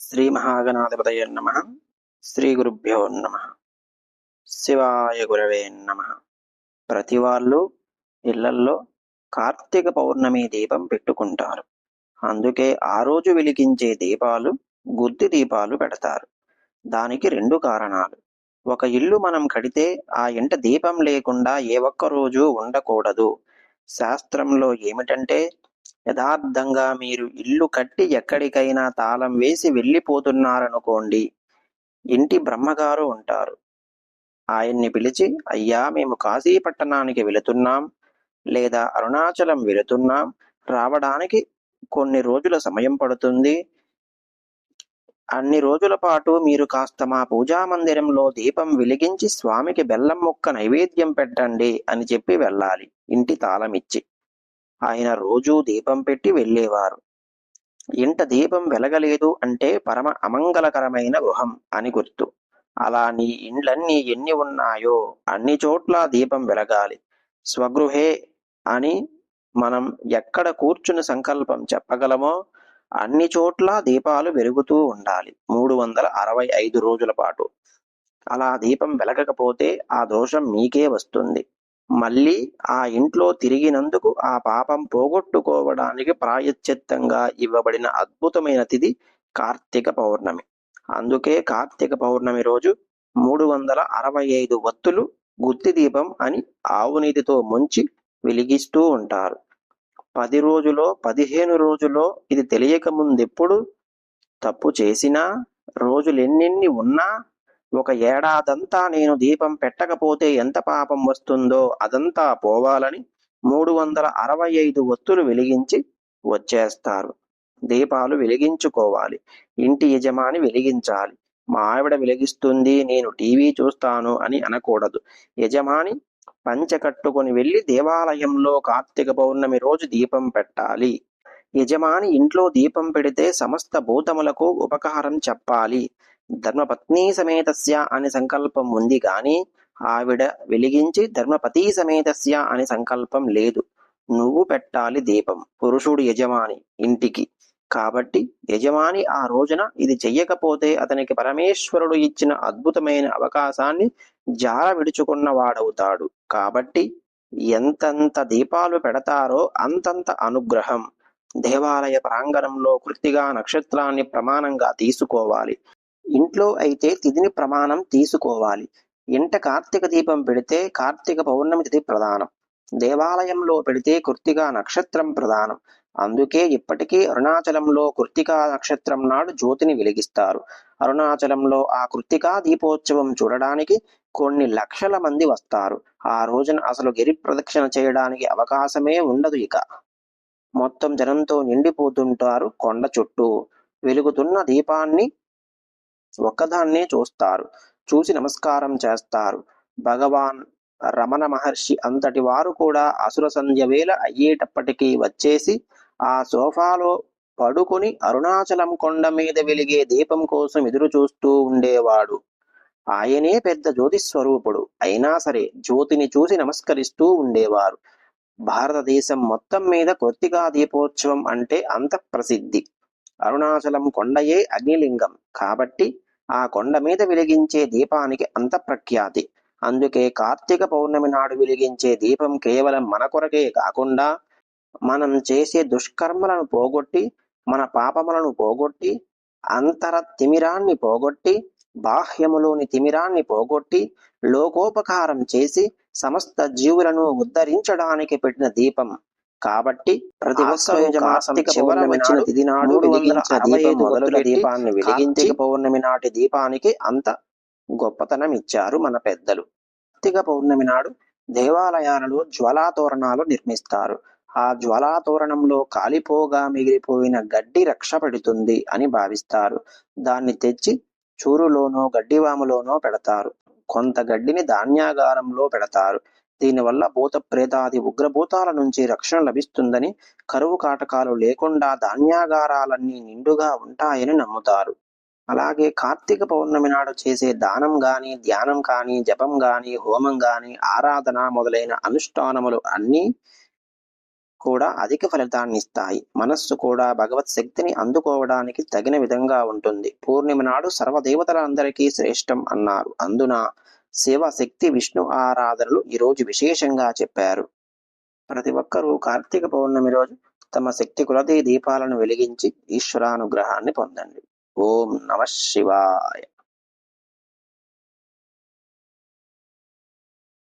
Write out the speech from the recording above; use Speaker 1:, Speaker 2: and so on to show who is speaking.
Speaker 1: శ్రీ మహాగణాధిపతయే నమః. శ్రీ గురుభ్యో నమః. శివాయ గురవే నమః. ప్రతి వాళ్ళు ఇళ్లల్లో కార్తీక పౌర్ణమి దీపం పెట్టుకుంటారు. అందుకే ఆ రోజు వెలిగించే దీపాలు గుత్తి దీపాలు పెడతారు. దానికి రెండు కారణాలు. ఒక ఇల్లు మనం కడితే ఆ ఇంట దీపం లేకుండా ఏ ఒక్క రోజు ఉండకూడదు. శాస్త్రంలో ఏమిటంటే, యథార్థంగా మీరు ఇల్లు కట్టి ఎక్కడికైనా తాళం వేసి వెళ్ళిపోతున్నారనుకోండి, ఇంటి బ్రహ్మగారు ఉంటారు. ఆయన్ని పిలిచి, అయ్యా, మేము కాశీ పట్టణానికి వెళుతున్నాం, లేదా అరుణాచలం వెళుతున్నాం, రావడానికి కొన్ని రోజుల సమయం పడుతుంది. అన్ని రోజుల పాటు మీరు కాస్త మా పూజా మందిరంలో దీపం వెలిగించి స్వామికి బెల్లం ముక్క నైవేద్యం పెట్టండి అని చెప్పి వెళ్ళాలి, ఇంటి తాళమిచ్చి. ఆయన రోజూ దీపం పెట్టి వెళ్ళేవారు. ఇంట దీపం వెలగలేదు అంటే పరమ అమంగళకరమైన గృహం అని గుర్తు. అలా నీ ఇండ్లన్నీ ఎన్ని ఉన్నాయో అన్ని చోట్ల దీపం వెలగాలి. స్వగృహే అని మనం ఎక్కడ కూర్చుని సంకల్పం చెప్పగలమో అన్ని చోట్ల దీపాలు వెలుగుతూ ఉండాలి 365 రోజుల పాటు. అలా దీపం వెలగకపోతే ఆ దోషం మీకే వస్తుంది. మళ్ళీ ఆ ఇంట్లో తిరిగినందుకు ఆ పాపం పోగొట్టుకోవడానికి ప్రాయశ్చిత్తంగా ఇవ్వబడిన అద్భుతమైన తిథి కార్తీక పౌర్ణమి. అందుకే కార్తీక పౌర్ణమి రోజు 365 వత్తులు గుత్తి దీపం అని ఆవు నీతితో ముంచి వెలిగిస్తూ ఉంటారు. 10 రోజులో 15 రోజులో ఇది తెలియక ముందెప్పుడు తప్పు చేసినా, రోజులెన్నెన్ని ఉన్నా, ఒక ఏడాదంతా నేను దీపం పెట్టకపోతే ఎంత పాపం వస్తుందో అదంతా పోవాలని 365 ఒత్తులు వెలిగించి వచ్చేస్తారు. దీపాలు వెలిగించుకోవాలి. ఇంటి యజమాని వెలిగించాలి. మా ఆవిడ వెలిగిస్తుంది, నేను టీవీ చూస్తాను అని అనకూడదు. యజమాని పంచె కట్టుకొని వెళ్ళి దేవాలయంలో కార్తీక పౌర్ణమి రోజు దీపం పెట్టాలి. యజమాని ఇంట్లో దీపం పెడితే సమస్త భూతములకు ఉపకారం చెప్పాలి. ధర్మపత్నీ సమేతస్య అని సంకల్పం ఉంది గాని ఆవిడ వెలిగించి ధర్మపతి సమేతస్య అని సంకల్పం లేదు. నువ్వు పెట్టాలి దీపం, పురుషుడు యజమాని ఇంటికి. కాబట్టి యజమాని ఆ రోజున ఇది చెయ్యకపోతే అతనికి పరమేశ్వరుడు ఇచ్చిన అద్భుతమైన అవకాశాన్ని జార విడుచుకున్న వాడవుతాడు. కాబట్టి ఎంతంత దీపాలు పెడతారో అంతంత అనుగ్రహం. దేవాలయ ప్రాంగణంలో కృత్తిగా నక్షత్రాన్ని ప్రమాణంగా తీసుకోవాలి. ఇంట్లో అయితే తిథిని ప్రమాణం తీసుకోవాలి. ఇంట కార్తీక దీపం పెడితే కార్తీక పౌర్ణమి తిథి ప్రధానం. దేవాలయంలో పెడితే కృత్తిగా నక్షత్రం ప్రధానం. అందుకే ఇప్పటికీ అరుణాచలంలో కృత్తికా నక్షత్రం నాడు జ్యోతిని వెలిగిస్తారు. అరుణాచలంలో ఆ కృత్తికా దీపోత్సవం చూడడానికి కొన్ని లక్షల మంది వస్తారు. ఆ రోజున అసలు గిరి ప్రదక్షిణ చేయడానికి అవకాశమే ఉండదు. ఇక మొత్తం జనంతో నిండిపోతుంటారు. కొండ చుట్టూ వెలుగుతున్న దీపాన్ని ఒక్కదాన్నే చూస్తారు. చూసి నమస్కారం చేస్తారు. భగవాన్ రమణ మహర్షి అంతటి వారు కూడా అసుర సంధ్య వేళ అయ్యేటప్పటికీ వచ్చేసి ఆ సోఫాలో పడుకొని అరుణాచలం కొండ మీద వెలిగే దీపం కోసం ఎదురు చూస్తూ ఉండేవాడు. ఆయనే పెద్ద జ్యోతి స్వరూపుడు. అయినా సరే జ్యోతిని చూసి నమస్కరిస్తూ ఉండేవారు. భారతదేశం మొత్తం మీద కృత్తికా దీపోత్సవం అంటే అంత ప్రసిద్ధి. అరుణాచలం కొండయే అగ్నిలింగం కాబట్టి ఆ కొండ మీద వెలిగించే దీపానికి అంత ప్రఖ్యాతి. అందుకే కార్తీక పౌర్ణమి నాడు వెలిగించే దీపం కేవలం మన కొరకే కాకుండా మనం చేసే దుష్కర్మలను పోగొట్టి, మన పాపములను పోగొట్టి, అంతర తిమిరాన్ని పోగొట్టి, బాహ్యములోని తిమిరాన్ని పోగొట్టి, లోకోపకారం చేసి సమస్త జీవులను ఉద్ధరించడానికి పెట్టిన దీపం. కాబట్టి ప్రతి ఒక్కరూ కార్తీక పౌర్ణమి వచ్చిన తిథి నాడు వెలిగించిన దీపం మొదలుగా దీపాన్ని వెలిగించి పౌర్ణమి నాటి దీపానికి అంత గొప్పతనం ఇచ్చారు మన పెద్దలు. కార్తీక పౌర్ణమి నాడు దేవాలయాలలో జ్వాలాతోరణాలు నిర్మిస్తారు. ఆ జ్వాలాతోరణంలో కాలిపోగా మిగిలిపోయిన గడ్డి రక్ష పెడుతుంది అని భావిస్తారు. దాన్ని తెచ్చి చూరులోనో గడ్డివాములోనో పెడతారు. కొంత గడ్డిని ధాన్యాగారంలో పెడతారు. దీనివల్ల భూత ప్రేతాది ఉగ్రభూతాల నుంచి రక్షణ లభిస్తుందని, కరువు కాటకాలు లేకుండా ధాన్యాగారాలన్నీ నిండుగా ఉంటాయని నమ్ముతారు. అలాగే కార్తీక పౌర్ణమి నాడు చేసే దానం గాని, ధ్యానం కానీ, జపం గాని, హోమం గాని, ఆరాధన మొదలైన అనుష్ఠానములు అన్నీ కూడా అధిక ఫలితాన్నిస్తాయి. మనస్సు కూడా భగవత్ శక్తిని అందుకోవడానికి తగిన విధంగా ఉంటుంది. పూర్ణిమ నాడు సర్వదేవతలందరికీ శ్రేష్టం అన్నారు. అందున శివ, శక్తి, విష్ణు ఆరాధనలు ఈరోజు విశేషంగా చెప్పారు. ప్రతి ఒక్కరూ కార్తీక పౌర్ణమి రోజు తమ శక్తి కొలది దీపాలను వెలిగించి ఈశ్వరానుగ్రహాన్ని పొందండి. ఓం నమః శివాయ.